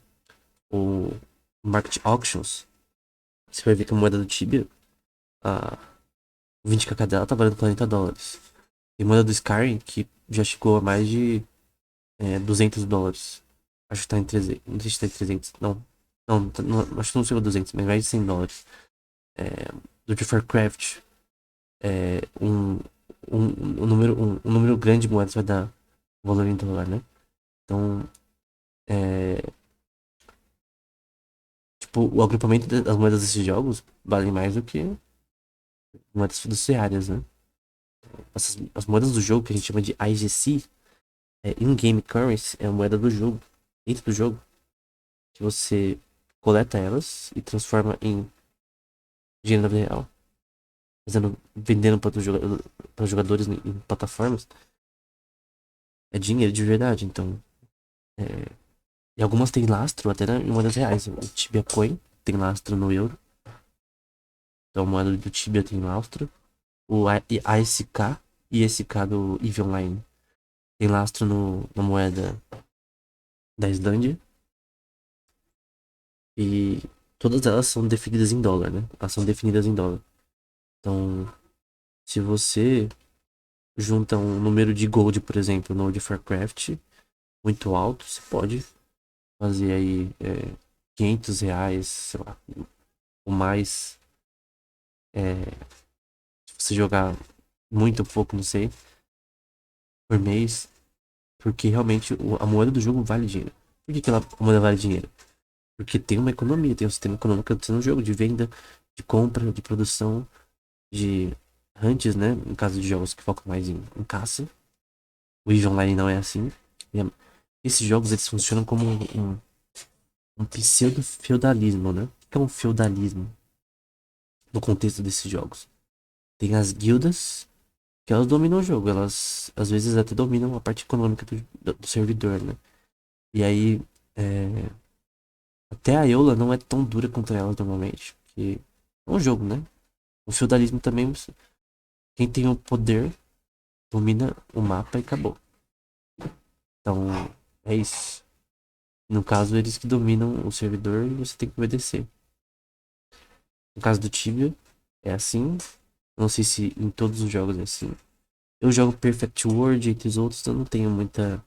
Market Auctions, você vai ver que a moeda do Tibia, a 20kk dela tá valendo US$ 40. Tem moeda do Skyrim que já chegou a mais de US$ 200. Acho que tá em 300. Não sei se tá em 300. Não. Não, acho que não chegou a 200, mas mais de US$ 100. É, do World of Warcraft, é, um número grande de moedas vai dar valor em dólar, né? Então, é, tipo, o agrupamento das moedas desses jogos vale mais do que moedas fiduciárias, né? As moedas do jogo, que a gente chama de IGC, In-Game Currency, é a moeda do jogo, dentro do jogo, que você coleta elas e transforma em dinheiro na vida real. Vendendo para os jogadores em plataformas, é dinheiro de verdade. Então, é, e algumas têm lastro até em moedas reais. O Tibia Coin tem lastro no euro. Então a moeda do Tibia tem lastro. O ASK e SK do EVE Online tem lastro na moeda da Islândia. E todas elas são definidas em dólar, né? Elas são definidas em dólar. Então, se você junta um número de gold, por exemplo, no World of Warcraft muito alto, você pode fazer aí R$ 500, sei lá, ou mais. Se você jogar muito ou pouco, não sei, por mês. Porque realmente a moeda do jogo vale dinheiro. Por que a moeda vale dinheiro? Porque tem uma economia, tem um sistema econômico no jogo de venda, de compra, de produção, de hunts, né? No caso de jogos que focam mais em caça. O EVE Online não é assim. Esses jogos eles funcionam como um pseudo-feudalismo, né? O que é um feudalismo no contexto desses jogos? Tem as guildas que elas dominam o jogo, elas às vezes até dominam a parte econômica do servidor, né? E aí, até a Eola não é tão dura contra elas normalmente, porque é um jogo, né? O feudalismo também, quem tem o poder domina o mapa e acabou. Então, é isso. No caso, eles que dominam o servidor e você tem que obedecer. No caso do Tibia, é assim. Não sei se em todos os jogos é assim. Eu jogo Perfect World entre os outros, eu não tenho muita.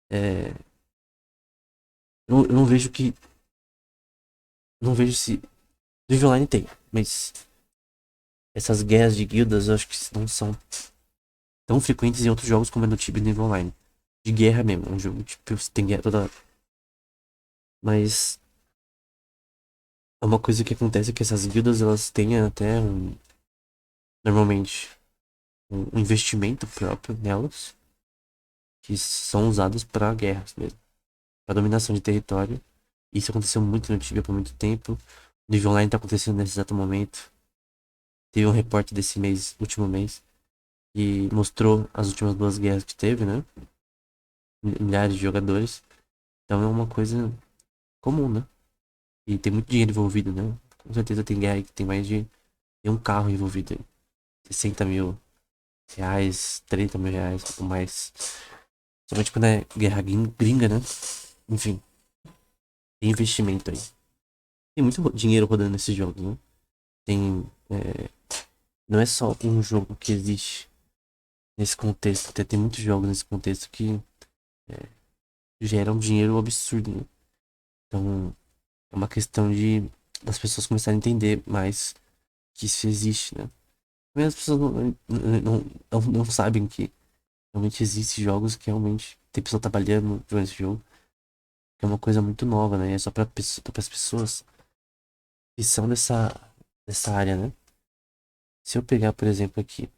É... eu não vejo que. Não vejo se. No Eve Online tem, mas essas guerras de guildas eu acho que não são tão frequentes em outros jogos como é no Tibia e no Eve Online. De guerra mesmo, um jogo tipo, você tem guerra toda hora. Mas é uma coisa que acontece é que essas guildas elas têm até normalmente um investimento próprio nelas, que são usados para guerras mesmo, para dominação de território. Isso aconteceu muito no Tibia por muito tempo. No Eve Online tá acontecendo nesse exato momento. Teve um reporte desse mês, último mês, e mostrou as últimas duas guerras que teve, né? Milhares de jogadores. Então é uma coisa comum, né? E tem muito dinheiro envolvido, né? Com certeza tem guerra aí que tem mais de tem um carro envolvido aí. 60 mil reais, 30 mil reais ou mais. Somente quando é guerra gringa, né? Enfim, tem investimento aí. Tem muito dinheiro rodando nesses jogos, né? Tem. Não é só um jogo que existe nesse contexto. Tem muitos jogos nesse contexto que geram um dinheiro absurdo, né? Então, é uma questão de das pessoas começarem a entender mais que isso existe, né? Mas as pessoas não sabem que realmente existem jogos que realmente tem pessoa trabalhando jogando esse jogo, que é uma coisa muito nova, né? É só para as pessoas que são dessa área, né? Se eu pegar, por exemplo, aqui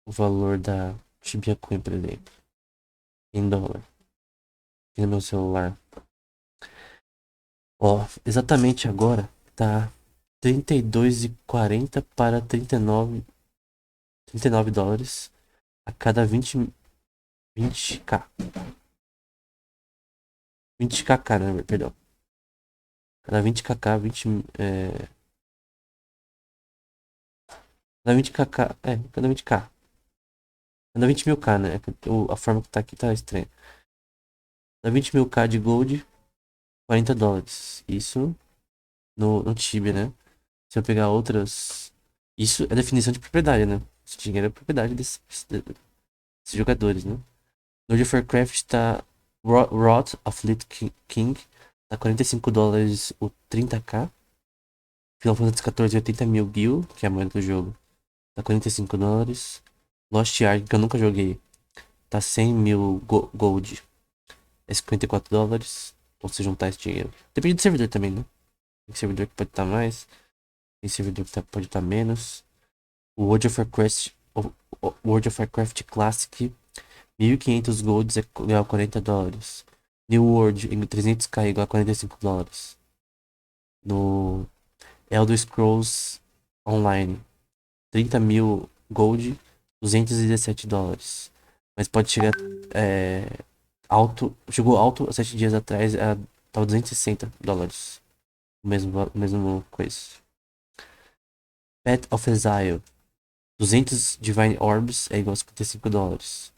o valor da Shiba Coin, por exemplo, em dólar. aqui no meu celular. Ó, exatamente agora tá 32,40 para 39 dólares a cada 20k. 20kk, né? Perdão. Cada 20kk, 20. Cada 20kk. Cada 20k. Cada 20 mil K, né? A forma que tá aqui tá estranha. Cada 20 mil K de gold, 40 dólares. Isso no Tibia, né? Se eu pegar outras. Isso é definição de propriedade, né? Esse dinheiro é propriedade desses jogadores, né? No World of Warcraft tá Wrath of Lich King, tá 45 dólares o 30k. Final Fantasy XIV 80 mil Gil, que é a moeda do jogo, tá 45 dólares. Lost Ark, que eu nunca joguei, tá 100 mil gold, é 54 dólares. Ou se juntar esse dinheiro. Depende do servidor também, né? Tem servidor que pode estar mais, tem servidor que pode estar menos. O World of Warcraft Classic, 1.500 golds é igual a 40 dólares. New World em 300k igual a 45 dólares. No Elder Scrolls Online, 30 mil gold, 217 dólares. Mas pode chegar alto. Chegou alto 7 dias atrás, tava 260 dólares. O mesmo coisa. Path of Exile, 200 Divine Orbs é igual a 55 dólares.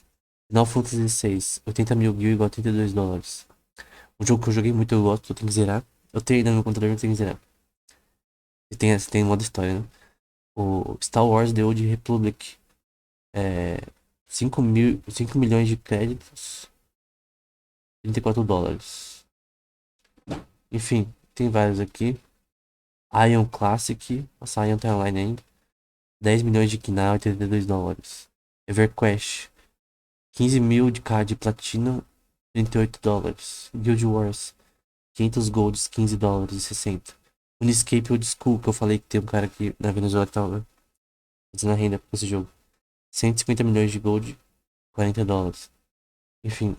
Final Fantasy VI, 80 mil gil igual a 32 dólares. Um jogo que eu joguei muito, eu gosto, eu tenho que zerar. Eu tenho ainda no meu computador, eu tenho que zerar. Tem modo história, né? O Star Wars The Old Republic, é 5 milhões de créditos, 34 dólares. Enfim, tem vários aqui. Ion Classic, nossa, Ion tá online ainda. 10 milhões de Kina, 82 dólares. EverQuest, 15 mil de card de platina, 38 dólares. Guild Wars, 500 golds, 15 dólares e 60. Uniscape Old School, que eu falei que tem um cara aqui na Venezuela que tava fazendo a renda com esse jogo. 150 milhões de gold, 40 dólares. Enfim,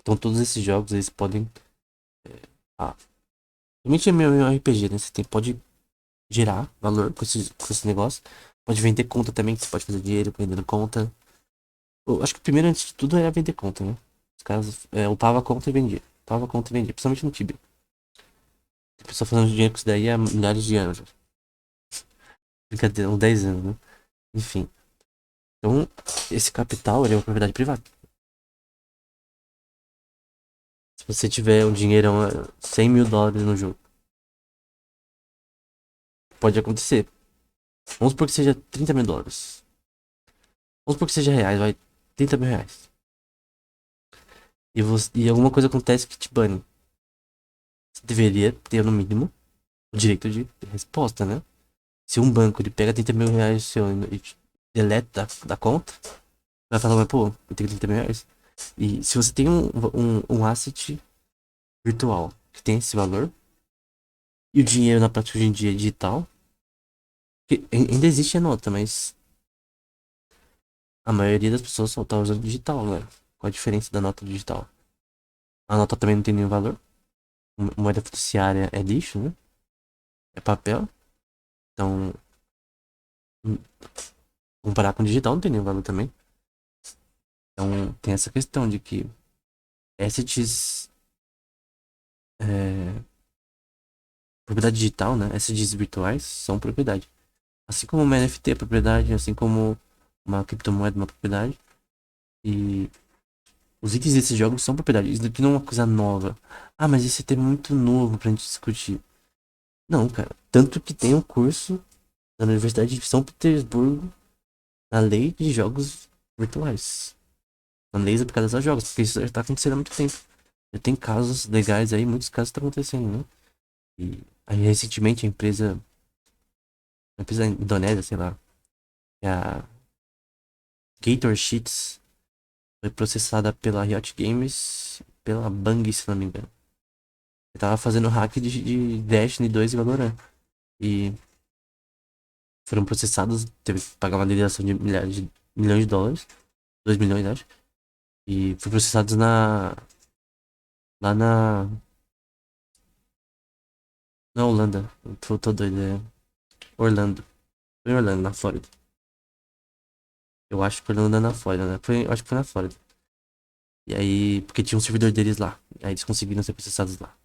então todos esses jogos eles podem. Ah, realmente é meu RPG, né? Pode gerar valor com esse negócio. Pode vender conta também, que você pode fazer dinheiro vendendo conta. Eu acho que primeiro, antes de tudo, era vender conta, né? Os caras upava a conta e vendia. Upava a conta e vendia, principalmente no Tibia. A pessoa fazendo dinheiro com isso daí há milhares de anos já. Brincadeira, uns 10 anos, né? Enfim. Então, esse capital ele é uma propriedade privada. Se você tiver um dinheirão, 100 mil dólares no jogo, pode acontecer. Vamos supor que seja 30 mil dólares. Vamos supor que seja reais, vai 30 mil reais. E alguma coisa acontece que te bane. Você deveria ter, no mínimo, o direito de resposta, né? Se um banco ele pega 30 mil reais seu e te deleta da conta, vai falar, mas pô, eu tenho 30 mil reais. E se você tem um asset virtual que tem esse valor, e o dinheiro na prática hoje em dia é digital, que ainda existe a nota, mas a maioria das pessoas só tá usando digital, né? Qual a diferença da nota digital? A nota também não tem nenhum valor. Moeda fiduciária é lixo, né? É papel. Então, hum, comparar com digital não tem nenhum valor também. Então, tem essa questão de que assets, é, propriedade digital, né? Assets virtuais são propriedade. Assim como uma NFT é propriedade, assim como uma criptomoeda é uma propriedade. E os itens desses jogos são propriedade. Isso daqui não é uma coisa nova. Ah, mas esse tema é muito novo pra gente discutir. Não, cara. Tanto que tem um curso na Universidade de São Petersburgo na lei de jogos virtuais. Na lei aplicadas a jogos, porque isso já tá acontecendo há muito tempo. Já tem casos legais aí, muitos casos estão acontecendo, né? E aí recentemente a empresa indonésia, sei lá, que é a Gator Cheats, foi processada pela Riot Games, pela Bang, se não me engano. Ele tava fazendo hack de Destiny 2 e Valorant. E foram processados, teve que pagar uma indenização de milhões de dólares, 2 milhões, acho. E foram processados Lá na Holanda. Tô doido, é Orlando. Foi em Orlando, na Flórida. Eu acho que foi Orlando na Flórida, né? Eu acho que foi na Flórida. E aí, porque tinha um servidor deles lá. E aí eles conseguiram ser processados lá.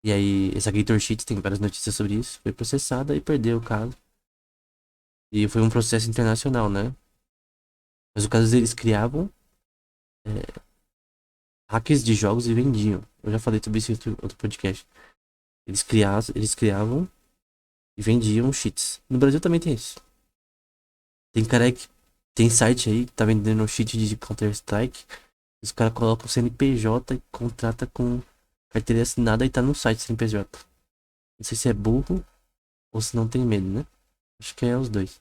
E aí, essa Gator Sheets tem várias notícias sobre isso. Foi processada e perdeu o caso. E foi um processo internacional, né? Mas o caso eles criavam hackers de jogos e vendiam. Eu já falei sobre isso em outro podcast. Eles criavam e vendiam cheats. No Brasil também tem isso. Tem cara aí que tem site aí que tá vendendo cheat de Counter-Strike. Os caras colocam o CNPJ e contrata com carteira assinada e tá no site CNPJ. Não sei se é burro ou se não tem medo, né? Acho que é os dois.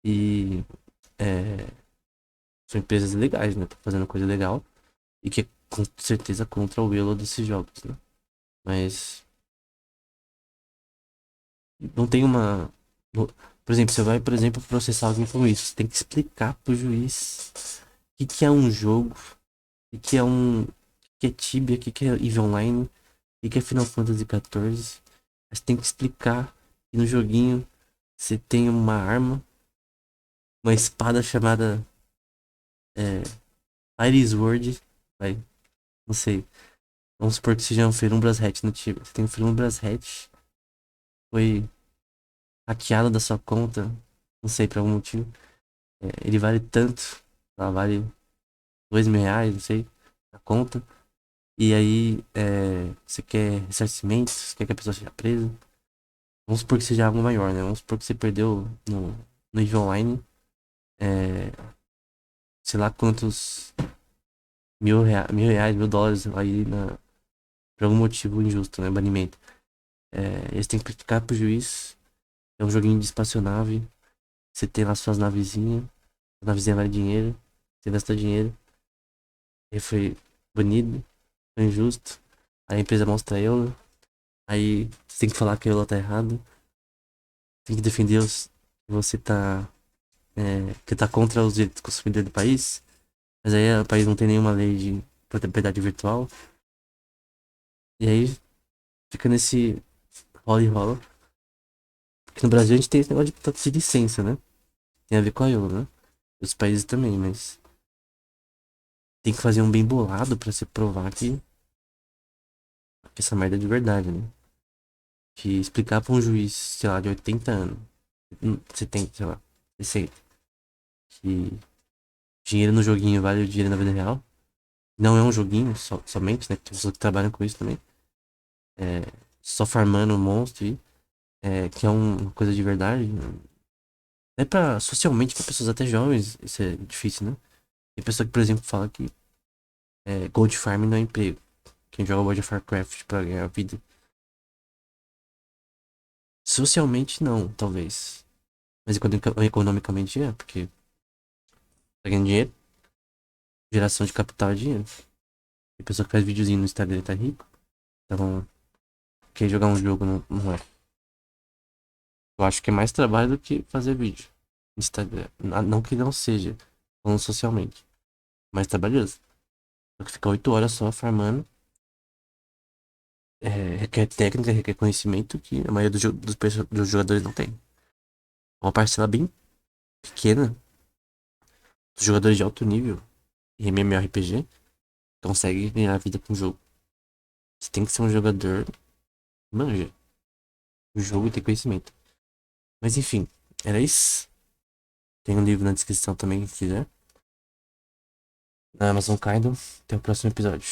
E é, são empresas legais, né? Tá fazendo coisa legal. E que é com certeza contra o elo desses jogos, né? Mas não tem uma. Por exemplo, você vai, por exemplo, processar alguém por isso. Você tem que explicar pro juiz que é um jogo, que é que é Tibia, que é EVE Online, que é Final Fantasy XIV. Mas tem que explicar que no joguinho você tem uma arma, uma espada chamada é, Iris Word. Vai, não sei. Vamos supor que seja um Ferumbras Hatch no Tibia. Você tem um Ferumbras Hatch, foi hackeado da sua conta, não sei por algum motivo. Ele vale tanto, vale R$ 2.000, não sei, a conta. E aí, você quer ressarcimento, você quer que a pessoa seja presa. Vamos supor que seja algo maior, né? Vamos supor que você perdeu no EVE Online, é, sei lá quantos R$ 1.000, US$ 1.000 aí por algum motivo injusto, né? Banimento. Eles têm que explicar pro juiz. É um joguinho de espaçonave. Você tem lá suas navezinhas. A navezinha vale dinheiro. Você gasta dinheiro. Ele foi banido. Foi injusto. Aí a empresa mostra eu. Aí você tem que falar que a Eula tá errado. Tem que defender que você tá. Que tá contra os direitos do consumidor do país. Mas aí o país não tem nenhuma lei de propriedade virtual. E aí fica nesse rola e rola. Porque no Brasil a gente tem esse negócio de licença, né? Tem a ver com a Eula, né? Os países também, mas tem que fazer um bem bolado pra se provar que essa merda é de verdade, né? Que explicar pra um juiz, sei lá, de 80 anos, 70, sei lá, 60, que dinheiro no joguinho vale o dinheiro na vida real. Não é um joguinho somente, né? Tem pessoas que trabalham com isso também. É, só farmando um monstro que é uma coisa de verdade. É pra, socialmente, pra pessoas até jovens, isso é difícil, né? Tem pessoa que, por exemplo, fala que Gold Farm não é emprego. Quem joga World of Warcraft pra ganhar a vida. Socialmente, não, talvez. Mas economicamente é, porque tá ganhando dinheiro, geração de capital é dinheiro. Tem pessoa que faz videozinho no Instagram e tá rico. Então, quem jogar um jogo não é. Eu acho que é mais trabalho do que fazer vídeo. Instagram. Não que não seja, falando socialmente. Mais trabalhoso. Só que ficar 8 horas só farmando. Requer técnica, requer conhecimento que a maioria dos jogadores não tem. Uma parcela bem pequena dos jogadores de alto nível em MMORPG consegue ganhar a vida com o jogo. Você tem que ser um jogador que manja o jogo e ter conhecimento. Mas enfim, era isso. Tem um livro na descrição também, se quiser. Na Amazon Kindle. Até o próximo episódio.